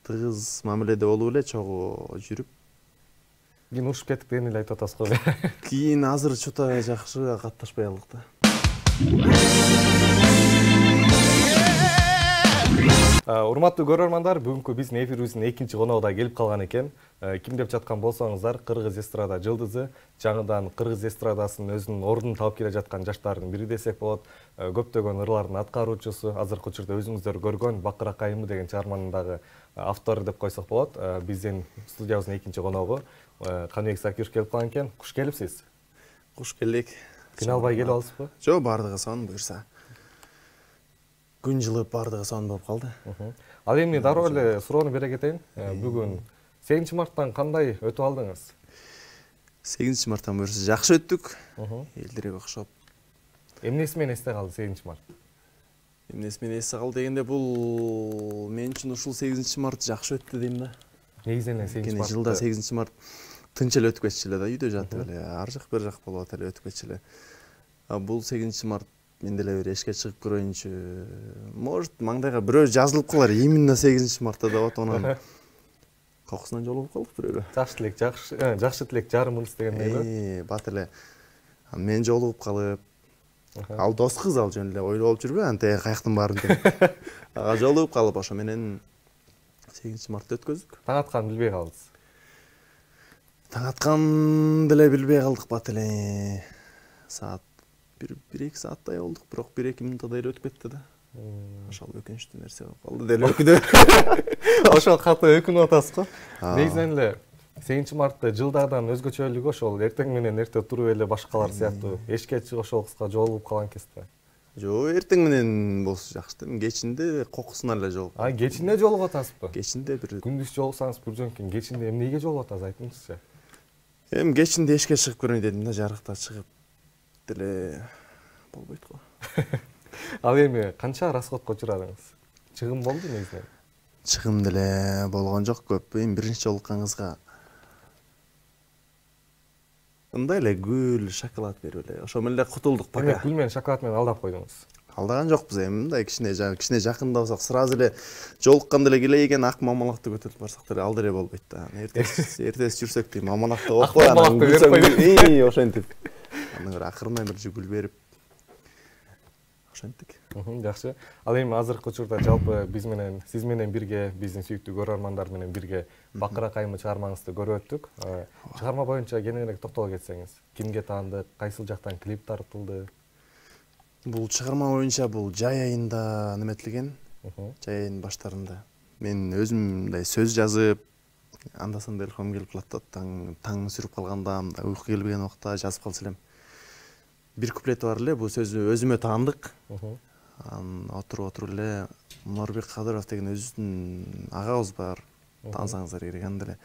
тыгыз мамиледе болуп эле чогуу жүрүп. Кийин урушуп кеттик дегенди эле айтып атасыз го. Кийин азыр чота жакшы катташпай калдык да. Урматтуу көрөрмандар, бүгүнкү биздин эфирибиздин экинчи коногу да келип калган экен. Ким деп жаткан болсоңуздар, кыргыз эстрада жылдызы, жаңыдан кыргыз эстрадасынын өзүнүн ордун таап келе жаткан жаштардын бири десек болот. Көптөгөн ырлардын аткаруучусу, азыркы учурда өзүңүздөр көргөн Бакырак айымы деген чыгарманын дагы автору деп койсок болот. Биздин студиябыздын экинчи коногу Каныбек Сакиев келип калган экен. Куш келипсиз. Куш келдик. Кыйналбай келип алыпсызбы? Жок, бардыгы сонун буюрса. Күн жылып бардыгы сонун болуп калды. Ал эми дароо эле суроону бере кетейин. Бүгүн 8 марттан кандай өтүп алдыңыз? 8 марттан буюрса жакшы өттүк. Элдирек окшоп. Эмнеси менен эсте калды 8 март? Эмнеси менен эсте калды дегенде бул мен үчүн ушул 8 март жакшы өттү дейм да. Негизинен 8 март. Жылда 8 март тынч эле өтүп кетчү эле да, үйдө жатып эле, ар жак бер жак болуп эле өтүп кетчү эле. Бул 8 март мен деле бир эшикке чыгып көрөйүнчү. Может, маңдайга бирөө жазылып калар, именно 8 мартта деп атып анан кокусунан жолугуп калдык бирөөгө. Жакшы тилек, жакшы тилек жарымыңыз дегендей. Бат эле. Мен жолугуп калып, ал дос кыз, ал жөн эле ойлоп жүрбөй, анте каяктын баарын деп. Ага жолугуп калып, ошо менен 8 мартты өткөздүк. Таң атканын билбей калдыңыз. Таң аткан деле билбей калдык бат эле. Саат 1-2 сааттай болдук, бирок 1-2 минуттай эле өтүп кетти да. Ошол өкүнүчтүү нерсе болуп калды деле өкүнүп. Ошол катуу өкүнүп атасыз го. Негизинен эле 8 мартта жылдагыдан өзгөчөлүгү ошол эертең менен эрте туруп эле башкалар сыяктуу эшикке чыгып ошол кызга жолугуп калган экенсизби? Жок, эртең менен болсо жакшы да. Кечинде кокусунан эле жолугуп. Кечинде жолугуп атасызбы? Кечинде бир күндүз жолуксаңыз бир жөн экен. Кечинде эмнеге жолугуп атасыз, айтыңызчы. Кечинде эшикке чыгып көрөйүн дедим да, жарыкта чыгып деле болбойт го. Ал эми канча расходко учурадыңыз? Чыгым болду негизинен? Чыгым деле болгон жок көп. Эми биринчи жолуккан кызга мындай эле гүл, шоколад берип эле, ошо менен эле кутулдук пока. Гүл менен шоколад менен алдап койдуңуз. Алдаган жокпуз эми, мындай кичине жакындабасак, сразу эле жолуккан деле келейген ак мамалакты көтөрүп барсак деле ал деле болбойт да. Эртеси жүрсөк дейм, мамалакты окпой, анан ошентип. Анан бир акырындан бир гүл берип ошентик. Жакшы. Ал эми азыркы учурда жалпы биз менен, сиз менен бирге, биздин сүйүктүү көрөрмандар менен бирге Бакырак айымы чыгармаңызды көрүп өттүк. Чыгарма боюнча кененирээк токтоло кетсеңиз, кимге таандык, кайсыл жактан клип тартылды? Бул чыгарма боюнча бул жай айында неметилген, жай айынын баштарында. Мен өзүм мындай сөз жазып, анда-санда илхам келип калат да, таң сүрүп калганда, уйку келбеген убакта жазып калса элем. Бир куплети бар эле, бул сөзү өзүмө таандык. Отуруп эле Норбек Кадыров деген өзүбүздүн агабыз бар. Таансаңыздар керек анда эле.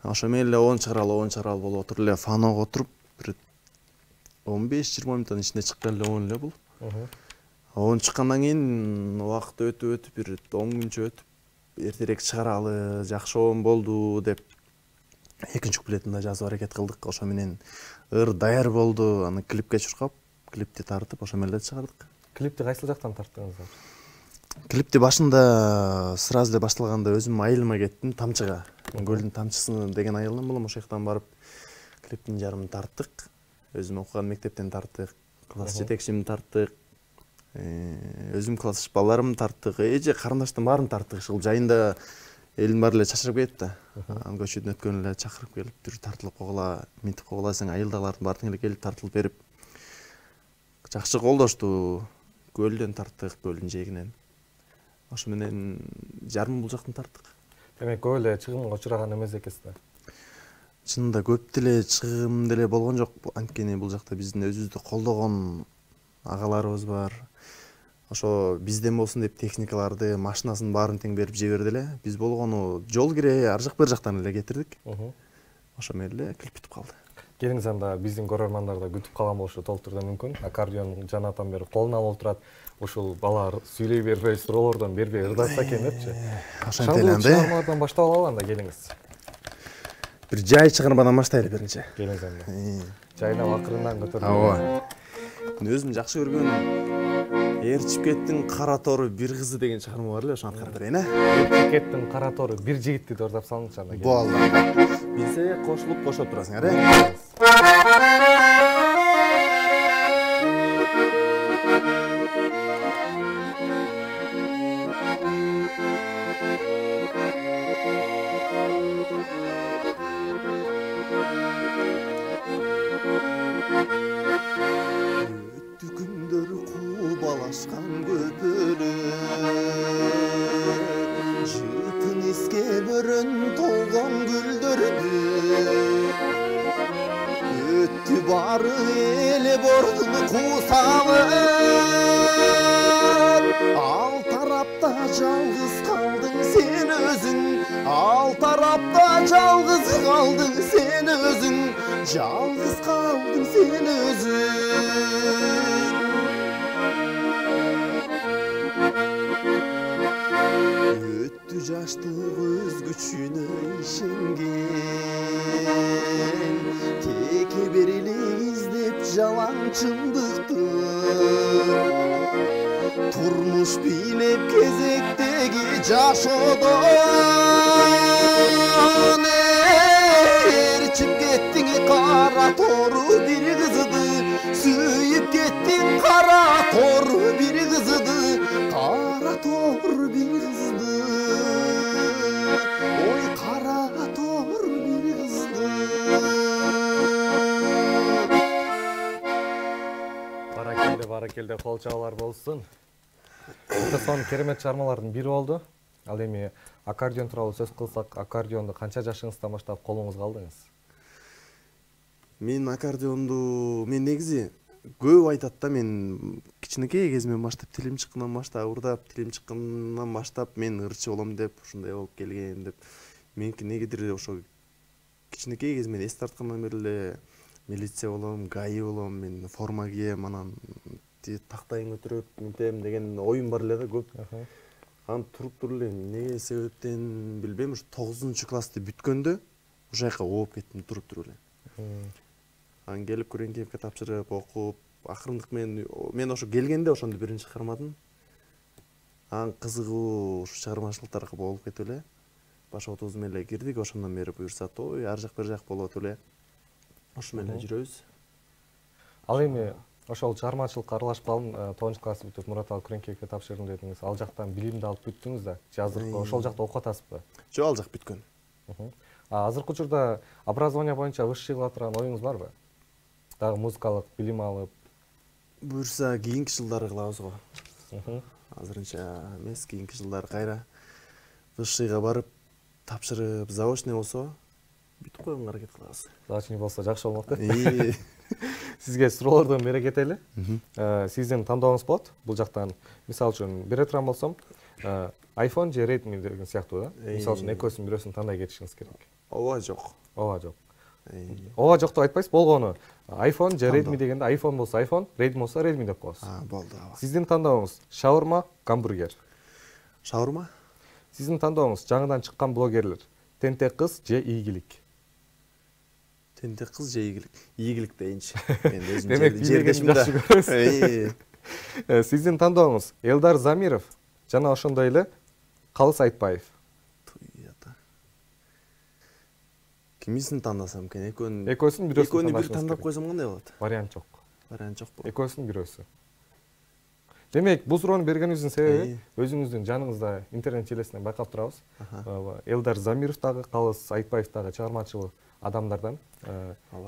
Ошо менен эле он чыгарал болуп отуруп эле фанога отуруп, бир 15-20 мүнөттүн ичинде чыккан эле он эле бул. Он чыккандан кийин убакыт өтүп бир 10 күнчө өтүп, эртерээк чыгаралы, жакшы он болду деп экинчи куплетин да жазып аракет кылдык. Ошо менен ыр даяр болду. Аны клипке чуркап, клипти тартып, ошо менен эле чыгардык. Клипти кайсыл жактан тарттыңыздар? Клипти башында сразу эле башталганда өзүм айылыма кеттим, Тамчыга. Көлдүн тамчысы деген айылым болом, ошол жактан барып клиптин жарымын тарттык. Өзүм окуган мектептен тарттык, класс жетекчимди тарттык. Өзүм классташ балдарымды тарттык, эже карындаштын баарын тарттык. Ушул жайында элдин баары эле чачырып кетти да. Көчөдөн өткөн эле чакырып келип, тур тартылып койгула, минтип койгула, сен айылдагылардын баары эле келип тартылып берип. Жакшы колдошту. Көлдөн тарттык, көлдүн жээгинен. Ошо менен жарым бул жактан тарттык. Демек көп эле чыгымга учураган эмес экенсиз. Чынында көп деле чыгым деле болгон жок. Анткени бул жакта биздин өзүбүздү колдогон агаларыбыз бар. Ошо бизден болсун деп техникаларды, машинасын баарын тең берип жиберди эле. Биз болгону жол кире ар жак бер жактан эле кетирдик. Ошо менен эле клип бүтүп калды. Келиңиз анда биздин көрөрмандар да күтүп калган болушу толук түрдө мүмкүн. Аккордеон жанатан бери колуна алып турат. Ушул бала сүйлөй бербей, суроолордон бербей ырдатса экен депчи. Ошентип эле анда. Чыгармадан баштап алалы анда келиңиз. Бир жай чыгармадан баштайлы биринчи. Келиңиз анда. Жайына акырындан көтөрүлүп. Ооба. Өзүм жакшы көргөн Ээрчип кеттің қара торы бір қызы деген шығарма бар эле, ошону аткарып берейин, Жигиттин кара тору бир жигитти деп ордап салыңызчы анда. Болду. Билсе кошулуп кошоп турасыңар, Өттү күндөр кубалашкан көпөлөк, жытын эске бөрөн толгон гүлдөрдү. Өттү бары эле бордун кусалып, ал тарапта жалгыз калдың сен өзүң, ал тарапта жалгыз калдың сен өзүң, жалгыз калдың сен өзүң. Өттү жаштык өз күчүнө ишенген, теке берилик издеп жалаң чындыкты. Турмуш бийлеп кезектеги жашоодон ээрчип кеттиң кара тору бир кызды, сүйүп кеттиң кара тору бир кызды, кара тору бир кызды, ой кара тору бир кызды. Баракелде кол чабуулар болсун. Сонун керемет чыгармалардын бири болду. Ал эми аккордеон тууралуу сөз кылсак, аккордеонду канча жашыңыздан баштап колуңузга алдыңыз? Мен аккордеонду, мен негизи көп айтат да, мен кичинекей кезимден баштап, тилим чыккандан баштап, урдап, тилим чыккандан баштап мен ырчы болом деп, ушундай болуп келген деп. Меники негедир ошо кичинекей кезимден эс тарткандан бери эле милиция болом, ГАИ болом, мен форма кийем, анан тактайын көтөрүп мынтем деген оюм бар эле да көп. Анан туруп эле эмне себептен билбейм, ушу 9-классты бүткөндө ошол жака ооп кеттим туруп эле. Анан келип Күреңкиевге тапшырып, окуп, акырындык мен ошо келгенде ошондо биринчи чыгармадым. Анан кызыгуу ушу чыгармачылыктарга болуп кетип эле. Башоотубуз менен эле кирдик, ошондон бери буюрса той ар жак бер жак болуп эле. Ошо менен жүрөбүз. Ал эми ошол чыгармачылыкка аралашпалын 9-классты бүтүп Мурат ал Күреңкиевге тапшырдым дедиңиз. Ал жактан билимди алып бүттүңүз да, же азыркы ошол жакта окуп атасызбы? Жок, ал жак бүткөн. Азыркы учурда образование боюнча высший кыла турган оюңуз барбы? Дагы музыкалык билим алып. Буюрса кийинки жылдары кылабыз го. Азырынча эмес, кийинки жылдары кайра высшийга барып тапшырып, заочный болсо бүтүп койгонго аракет кылабыз. Заочный болсо жакшы болмок да. Сизге суроолордон бере кетели. Сиздин тандооңуз болот. Бул жактан мисалы үчүн бере турган болсом, iPhone же Redmi деген сыяктуу да. Мисалы үчүн экөөсүнүн бирөөсүн тандай кетишиңиз керек. Ооба жок. Ооба жок. Ооба жок деп айтпайсыз, болгону iPhone же Redmi дегенде iPhone болсо iPhone, Redmi болсо Redmi деп коесуз. Болду. Сиздин тандооңуз шаурма, гамбургер. Шаурма. Сиздин тандооңуз жаңыдан чыккан блогерлер, тентек кыз же ийгилик. Тентек кыз же ийгилик. Ийгилик дейинчи. Мен өзүм жердешим да. Сиздин тандооңуз Элдар Замиров жана ошондой эле Калыс Айтбаев. Кимисин тандасам экен? Экөөсүн бирөөсүн бир тандап койсом кандай болот? Вариант жок. Вариант жокпу? Экөөсүн бирөөсү. Демек, бул суроону бергенибиздин себеби өзүңүздүн жаныңызда интернет желесинен байкап турабыз. Элдар Замиров дагы, Калыс Айтбаев дагы чыгармачыл адамдардан.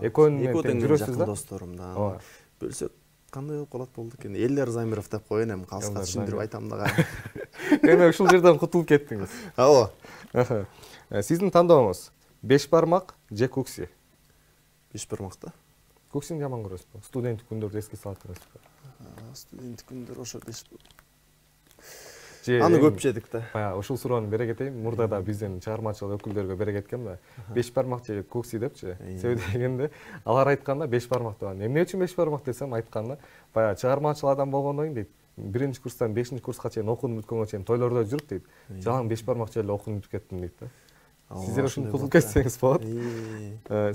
Экөөнүн тең жүрөсүз да? Досторум да. Бөлсөк кандай болуп калат болду экен? Элдар Замиров деп коеюн, эми Калыска түшүндүрүп айтам дагы. Эми ушул жерден кутулуп кеттиңиз. Ооба. Сиздин тандооңуз беш бармак же кукси? Беш бармак да. Куксини жаман көрөсүзбү? Студенттик күндөрдү эске салып турасызбы? Студенттик күндөр ошо беш. Же аны көп жедик да. Баягы ушул суроону бере кетейин. Мурда да биздин чыгармачылык өкүлдөргө бере кеткем да. Беш бармак же кукси депчи. Себеби дегенде алар айтканда беш бармак деп. Эмне үчүн беш бармак десем, айтканда баягы чыгармачыл адам болгондон кийин дейт. Биринчи курстан 5-чи курска чейин окуум бүткөнгө чейин тойлордо жүрүп дейт. Жалаң беш бармак же эле окууну бүтүп кеттим дейт да. Сиздер ушуну кутулуп кетсеңиз болот.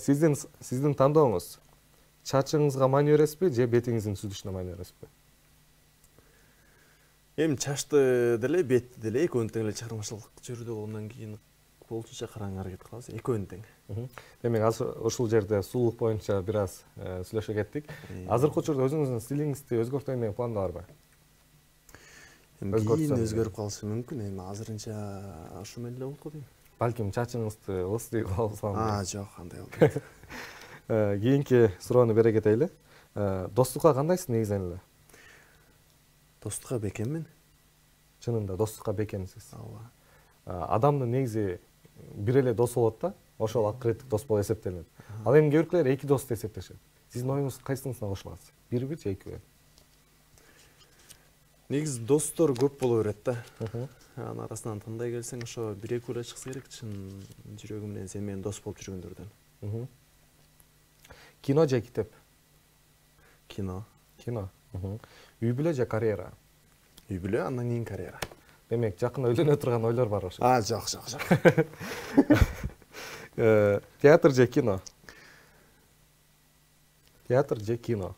Сиздин тандооңуз чачыңызга мани бересизби же бетиңиздин сүзүшүнө мани бересизби? Эми чачты деле, бетти деле экөөнү тең эле чыгармачылык жүрүүдө болгондон кийин болушунча караңга аракет кылабыз. Экөөнү тең. Демек азыр ушул жерде сулуулук боюнча бир аз сүйлөшө кеттик. Азыркы учурда өзүңүздүн стилиңизди өзгөртөйүн деген планда барбы? Кийин өзгөрүп калышы мүмкүн. Эми азырынча ушу менен эле болот го дейм. Балким чачыңызды ылсый кылып алсам. Жок, андай болбойт. Кийинки суроону бере кетели. Достукка кандайсыз негизинен эле? Достукка бекеммин. Чынында достукка бекемсиз. Ооба. Адамдын негизи бир эле досу болот да, ошол акыреттик дос болуп эсептелет. Ал эми кээ эки дос деп эсептешет. Сиздин оюңуз кайсысына кошуласыз? Бирби же экиби? Негизи достор көп боло берет да. Анын арасынан тандай келсең, ошо бир экөө эле чыкса керек, чын жүрөгүм менен сен менен дос болуп жүргөндөрдөн. Кино же китеп? Кино. Кино. Үй бүлө же карьера? Үй бүлө, андан кийин карьера. Демек, жакында үйлөнө турган ойлор бар ошо. Жок. Театр же кино? Театр же кино?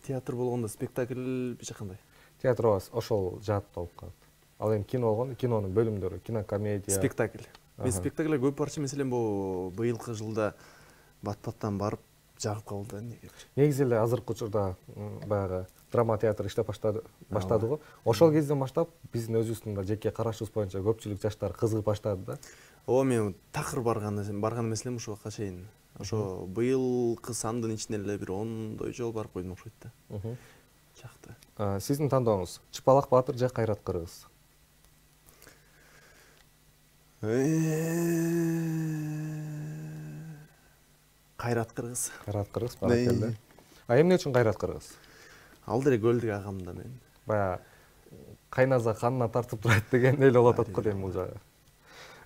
Театр болгондо спектакль же кандай? Театр ошол жаат болуп калат. Ал эми кино болгондо кинонун бөлүмдөрү, кинокомедия. Спектакль. Мен спектакльге көп барчу, маселен бул быйылкы жылда бат-баттан барып жагып калды неге. Негизи эле азыркы учурда баягы драма театр иштеп баштады го. Ошол кезден баштап биздин өзүбүздүн да жеке карашыбыз боюнча көпчүлүк жаштар кызыгып баштады да. Мен такыр барган эмес элем ушул вакытка чейин. Ошо быйылкы сандын ичинен эле бир 10 жол барып койдум окшойт да. Жакты. Сиздин тандооңуз Чыпалак Баатыр же Кайрат Кыргыз? Кайрат Кыргыз. Кайрат Кыргыз, баракелде. Эмне үчүн Кайрат Кыргыз? Ал деле көлдүк агам да мен. Бая кайназа канына тартып турат деген эле болуп атат го дейм бул жагы.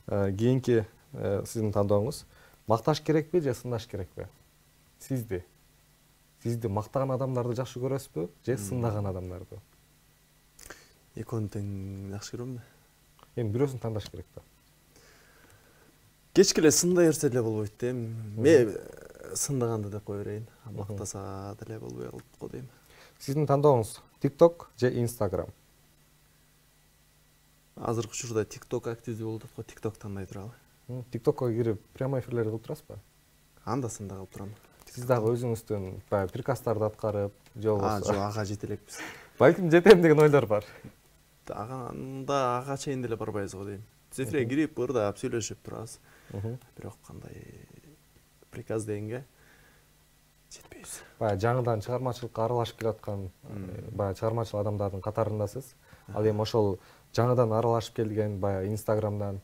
Кийинки сиздин тандооңуз макташ керекпи же сындаш керекпи? Сизди мактаган адамдарды жакшы көрөсүзбү же сындаган адамдарды? Экөөнү тең жакшы көрөм да. Эми бирөөсүн тандаш керек да. Кечке эле сындай берсе деле болбойт да. Мен сындаганды деп кое берейин. Мактаса деле болбой калат го дейм. Сиздин тандооңуз TikTok же Instagram? Азыркы учурда TikTok активдүү болуп атат го, TikTok тандай туралы. TikTokко кирип прямой эфирлерди кылып турасызбы? Анда-санда кылып турам. Сиз дагы өзүңүздүн баягы прикастарды аткарып, же болбосо? Жок, ага жете элекпиз. Балким жетем деген ойлор бар. Ага чейин деле барбайбыз го дейм. Эфирге кирип, ырдап, сүйлөшүп турабыз. Бирок кандай приказ дегенге жетпейбиз. Баягы жаңыдан чыгармачылыкка аралашып келаткан баягы чыгармачыл адамдардын катарындасыз. Ал эми ошол жаңыдан аралашып келген баягы Инстаграмдан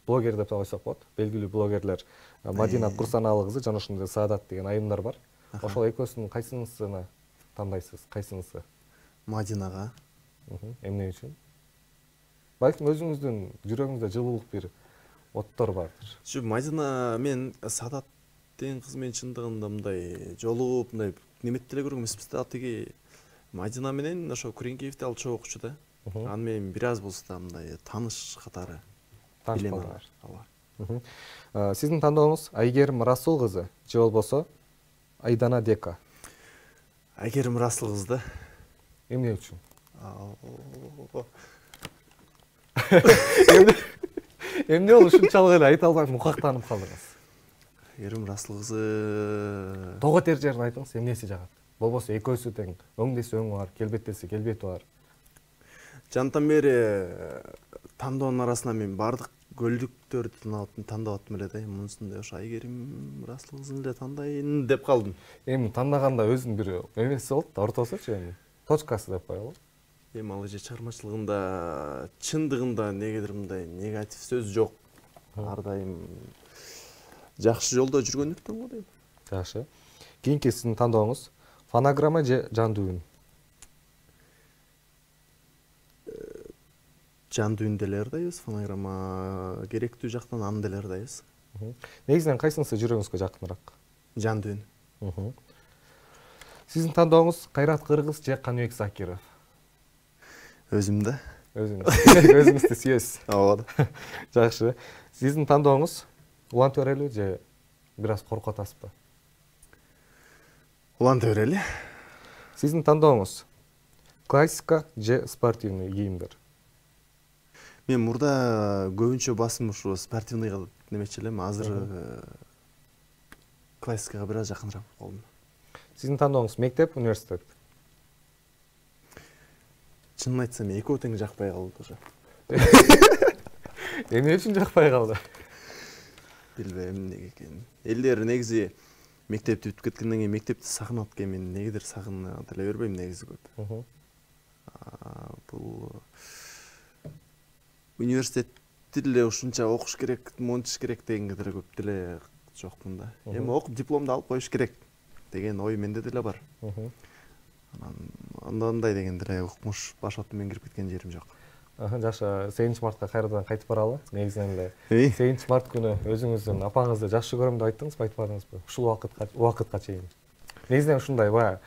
блогер деп койсок болот. Белгилүү блогерлер Мадина Курсаналова кызы жана ошондой Саадат деген айымдар бар. Ошол экөөсүнүн кайсынысын тандайсыз? Кайсынысы? Мадинага. Эмне үчүн? Балким өзүңүздүн жүрөгүңүздө жылуулук бир оттор бардыр. Мадина мен Саадат деген кыз менен чындыгында мындай жолугуп, мындай неметти деле көргөн эмеспиз да. Тиги Мадина менен ошо Күреңкеевди ал чогуу окучу да. Аны мен бир аз болсо да мындай тааныш катары билем аны. Ооба. Сиздин тандооңуз Айгерим Расул кызы же болбосо Айдана Дека? Айгерим Расул кыз да. Эмне үчүн? Эмне болду ушунчалык эле айта албай мукактанып калдыңыз? Айгерим Расул кызы того тер жерин айтыңыз, эмнеси жагат? Болбосо экөөсү тең, өң десе өңү бар, келбет десе келбети бар. Жантан бери тандоонун арасынан мен бардык көлдүктөрдү тандап аттым эле да. Мунусунда ошо Айгерим Расул кызын эле тандайын деп калдым. Эми тандаганда өзүнүн бир эмеси болот да, ортосучу эми. Точкасы деп коелу. Эми ал же чыгармачылыгында чындыгында негедир мындай негатив сөз жок. Ар дайым жакшы жолдо жүргөндүктөн го дейм. Жакшы. Кийинки сиздин тандооңуз фонограмма же жан дүйүн? Жан дүйүн деле ырдайбыз, фонограмма керектүү жактан аны деле ырдайбыз. Негизинен кайсынысы жүрөгүңүзгө жакыныраак? Жан дүйүн. Сиздин тандооңуз Кайрат Кыргыз же Каныбек Закиров? Өзүм да. Өзүңүздү сүйөсүз. Ооба. Жакшы. Сиздин тандооңуз Улан Төрелүү же бир аз коркуп атасызбы? Улан Төрелүү. Сиздин тандооңуз Классика же спортивный кийимдер? Мен мурда көбүнчө басым ушу спортивныйга немечи элем. Азыр классикага бир аз жакыныраак болуп калдым. Сиздин тандооңуз мектеп, университет? Чынын айтсам, экөө тең жакпай калды уже. Эмне үчүн жакпай калды? Билбейм эмне экенин. Элдер негизи мектепти бүтүп кеткенден кийин мектепти сагынат экен, мен негедир сагына деле бербейм негизи көп. Бул университетти деле ушунча окуш керек, монтиш керек дегенге деле көп деле жокмун да. Эми окуп дипломду алып коюш керек деген ой менде деле бар. Андай деген деле укмуш баш атымен кирип кеткен жерим жок. Жакшы, 8 мартка кайрадан кайтып баралы. Негизинен эле 8 март күнү өзүңүздүн апаңызды жакшы көрөм деп айттыңызбы, айтпадыңызбы? Ушул убакытка чейин. Негизинен ушундай баягы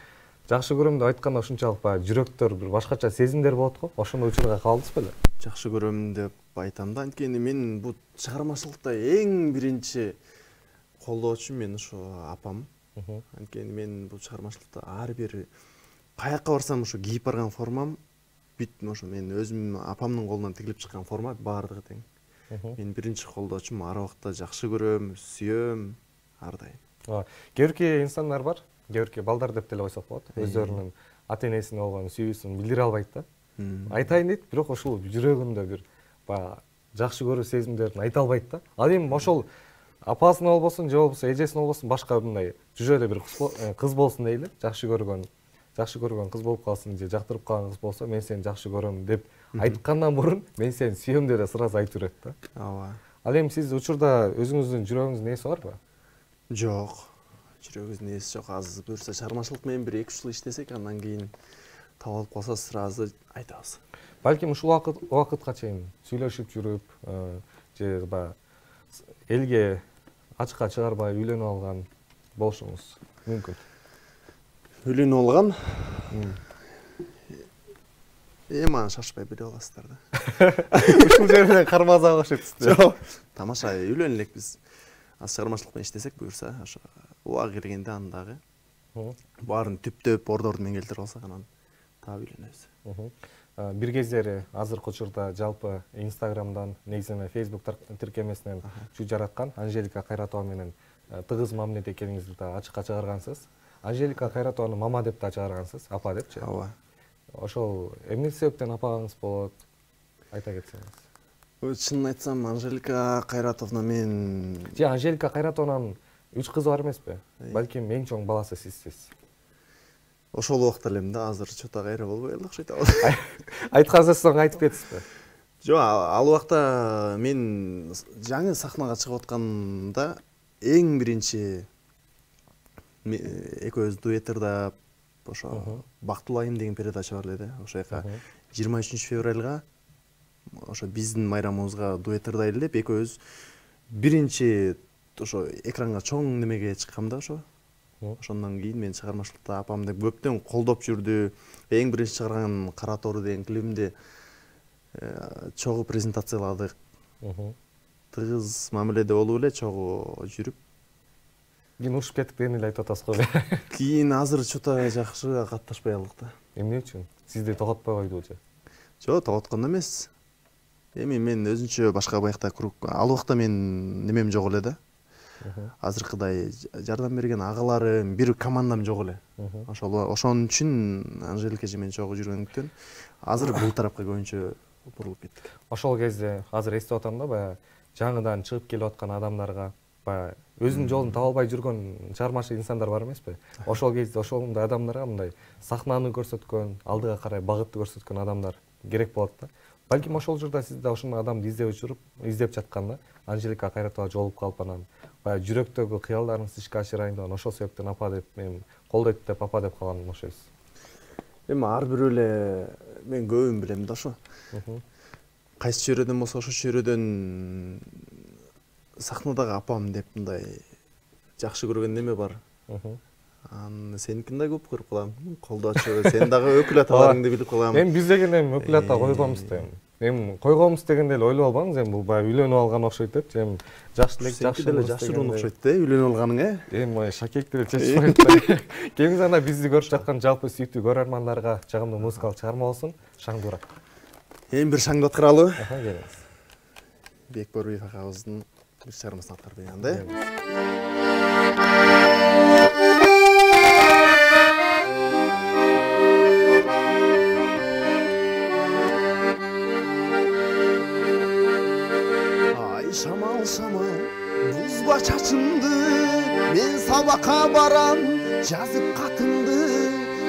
жакшы көрөм деп айтканда ушунчалык баягы жүрөктөр бир башкача сезимдер болот го. Ошондой учурга калдыңыз беле? Жакшы көрөм деп айтам да, анткени мен бул чыгармачылыкта эң биринчи колдоочум мен ушу апам. Анткени мен бул чыгармачылыкта ар бир каяка барсам ушу кийип барган формам бүт ошо мен өзүм апамдын колунан тигилип чыккан форма баардыгы тең. Мен биринчи колдоочум, ар убакта жакшы көрөм, сүйөм ар дайым. Кээ бирки инсандар бар, кээ бирки балдар деп деле койсок болот. Өздөрүнүн ата энесине болгон сүйүүсүн билдире албайт да. Айтайын дейт, бирок ошол жүрөгүндө бир баягы жакшы көрүү сезимдерин айта албайт да. Ал эми ошол апасына болбосун, же болбосо эжесине болбосун башка мындай жүрөдө бир кыз болсун дейли, жакшы көргөн кыз болуп калсын, же жактырып калган кыз болсо, мен сени жакшы көрөм деп айткандан мурун мен сени сүйөм деп сразу айтып берет да. Ооба. Ал эми сиз учурда өзүңүздүн жүрөгүңүздүн нээси барбы? Жок. Жүрөгүңүздүн нээси жок. Азыр буюрса чыгармачылык менен бир 2 жыл иштесек, андан кийин табылып калса сразу айтабыз. Балким ушул убакытка чейин сүйлөшүп жүрүп, же баягы элге ачыкка чыгарбай үйлөнүп алган болушуңуз мүмкүн. Үйлөнүп алган. Эми аны шашпай билип аласыздар да. Ушул жерден кармаза башыптсыз. Жок. Тамаша үйлөнө элек биз. Аз чыгармачылык менен иштесек буюрса, ошо убагы келгенде аны дагы баарын түптөп ордорду менен келтирип алсак, анан таап үйлөнөбүз. Бир кездери азыркы учурда жалпы Инстаграмдан, негизинен Facebook тиркемесинен чүй жараткан Анжелика Кайратова менен тыгыз мамиледе экениңизди да ачыкка чыгаргансыз. Анжелика Кайратованы мама деп да чыгаргансыз, апа депчи. Ооба. Ошол эмне себептен апаңыз болот? Айта кетсеңиз. Чынын айтсам, Анжелика Кайратовна мен... Же Анжелика Кайратованын 3 кызы бар эмеспи? Балким эң чоң баласы сизсиз. Ошол убакта элем да, азыр чота кайра болбой эле окшойт. Айткансыз соң айтып кетсизби? Жок, ал убакта мен жаңы сахнага чыгып атканда эң биринчи экөөбүз дуэт ырдап, ошо Бактылайым деген передача бар эле да. Ошо жака 23 февралга ошо биздин майрамыбызга дуэт ырдайлы деп экөөбүз биринчи ошо экранга чоң немеге чыккам да ошо. Ошондон кийин мен чыгармачылыкта апам деп көптөн колдоп жүрдү. Эң биринчи чыгарган Кара тору деген клибимди чогуу презентацияладык. Тыгыз мамиледе болуп эле чогуу жүрүп. Кийин ушуп кеттик деген эле айтып атасыз го. Кийин азыр чота жакшы катташпай алдык да. Эмне үчүн? Сизди тоготпой койдубу же? Жок, тоготкон эмес. Эми мен өзүнчө башка баякта круг, ал убакта мен немем жок эле да. Азыркыдай жардам берген агаларым, бир командам жок эле. Ошон үчүн Анжелика эже менен чогуу жүргөндүктөн азыр бул тарапка көбүнчө бурулуп кеттик. Ошол кезде азыр эстеп атам да, баягы жаңыдан чыгып келип аткан адамдарга, баягы өзүнүн жолун таба албай жүргөн чыгармачыл инсандар бар эмеспи? Ошол кезде ошондой адамдарга мындай сахнаны көрсөткөн, алдыга карай багытты көрсөткөн адамдар керек болот да. Балким ошол учурда сиз да ошондой адамды издеп жатканда Анжелика Кайратова жолугуп калып, анан баягы жүрөктөгү кыялдарыңызды ишке ашырайын деп, ошол себептен апа деп, мен колдойт деп апа деп калган окшойсуз. Эми ар бирөө эле мен көбүн билем да ошо. Кайсы чөйрөдөн болсо ошол чөйрөдөн сахнадагы апам деп мындай жакшы көргөн неме бар. Сеникин да көп көрүп калам. Колдоочу, сен дагы өкүл аталарыңды билип калам. Эми биз деген эми өкүл ата койбойбуз да эми. Эми койгонбуз дегенде эле ойлоп албаңыз, эми бул баягы үйлөнүп алган окшойт деп. Эми жакшы элек Сеники деле жашыруун окшойт да, үйлөнүп алганың, Эми шакек деле чечпейт да. Келиңиз анда бизди көрүп жаткан жалпы сүйүктүү көрөрмандарга жагымдуу музыкалык чыгарма болсун. Шаңдуураак. Эми бир шаңды аткаралы. Келиңиз. Бек Борбиев агабыздын бир чыгармасын аткарып берген да. Şamal şamal buzba çaçımdı, men sabaka baram жазып katımdı.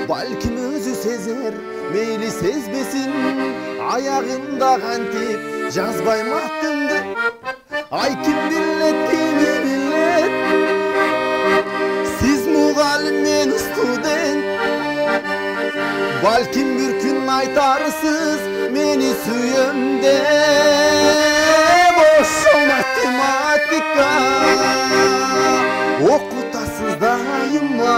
Balkim özü sezer meyli sezbesin, ayağında kantip жазбайм атымды. Ay kim billet kimi billet, siz muğalim men student. Balkim bir gün aytarsız meni süyüm de. Boşu matematika okutasız daima,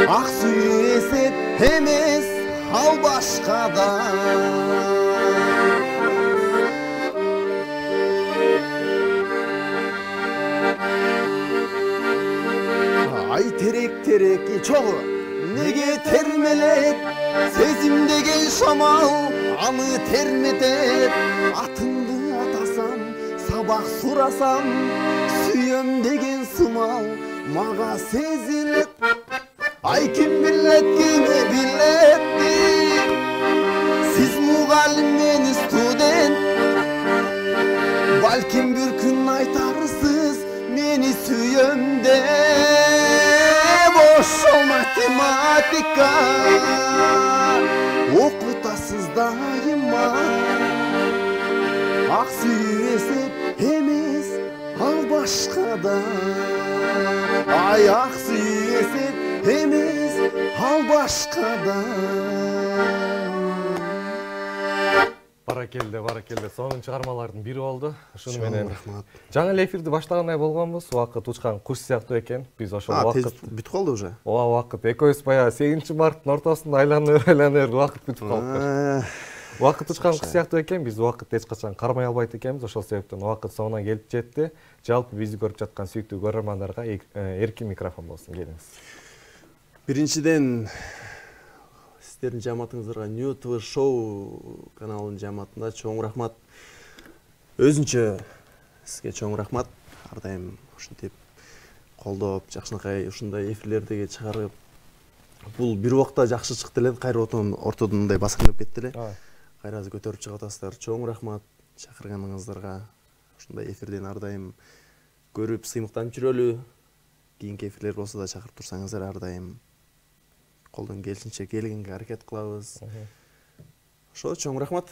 ak suyu esep emes al başkada. Ay terek terek çoğu nege termelet, sezim degen şamal anı termetet. Atındı atasam sabah surasam, süyüm degen sımal maga sezilet. Ay kim billet kimi billetti, siz muğalim men student. Balkim bir gün aytarsız meni süyüm de. Boşu matematika okutasız daima, ak suyu esep emes al başkada. Ay ak suyu esep emes al başkada. Баракелде. Сонун чыгармалардын бири болду. Ушуну менен Рахмат. жаңы эле эфирди баштагандай болгонбуз. Убакыт учкан куш сыяктуу экен. Биз ошол убакыт Бүтүп калды уже. Ооба, убакыт экөөбүз баягы 8-марттын ортосунда айланыр убакыт бүтүп калыптыр. Убакыт учкан куш сыяктуу экен. Биз убакытты эч качан кармай албайт экенбиз. Ошол себептен убакыт соңуна келип жетти. Жалпы бизди көрүп жаткан сүйүктүү көрөрмандарга эркин микрофон болсун. Келиңиз. Биринчиден сиздердин жамаатыңыздарга New TV Show каналынын жамаатында чоң рахмат. Өзүнчө сизге чоң рахмат. Ар дайым ушинтип колдоп, жакшынакай ушундай эфирлерди чыгарып, бул бир убакта жакшы чыкты эле, кайра ортодон мындай баскындап кетти эле. Кайра көтөрүп чыгып атасыздар. Чоң рахмат чакырганыңыздарга. Ушундай эфирден ар дайым көрүп сыймыктанып жүрөлү. Кийинки эфирлер болсо да чакырып турсаңыздар, ар дайым колдон келишинче келгенге аракет кылабыз. Ошо чоң рахмат.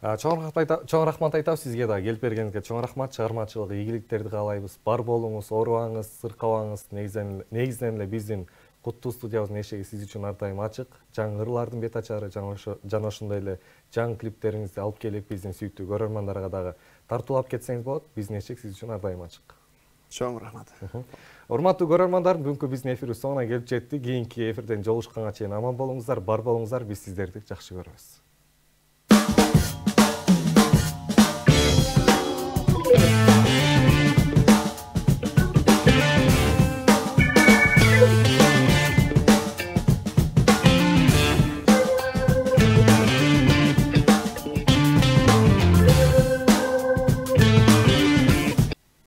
Чоң рахмат айтабыз сизге да, келип бергениңизге чоң рахмат. Чыгармачылык ийгиликтерди каалайбыз. Бар болуңуз, оорубаңыз, сыркабаңыз. Негизинен эле биздин куттуу студиябыздын эшиги сиз үчүн ар дайым ачык. Жаңы ырлардын бет ачары, жана ошондой эле жаңы клиптериңизди алып келип биздин сүйүктүү көрөрмандарга дагы тартуулап кетсеңиз болот. Биздин эшик сиз үчүн ар дайым ачык. Чоң рахмат. Урматтуу көрөрмандар, бүгүнкү биздин эфирибиз соңуна келип жетти. Кийинки эфирден жолугушканга чейин аман болуңуздар, бар болуңуздар. Биз сиздерди жакшы көрөбүз.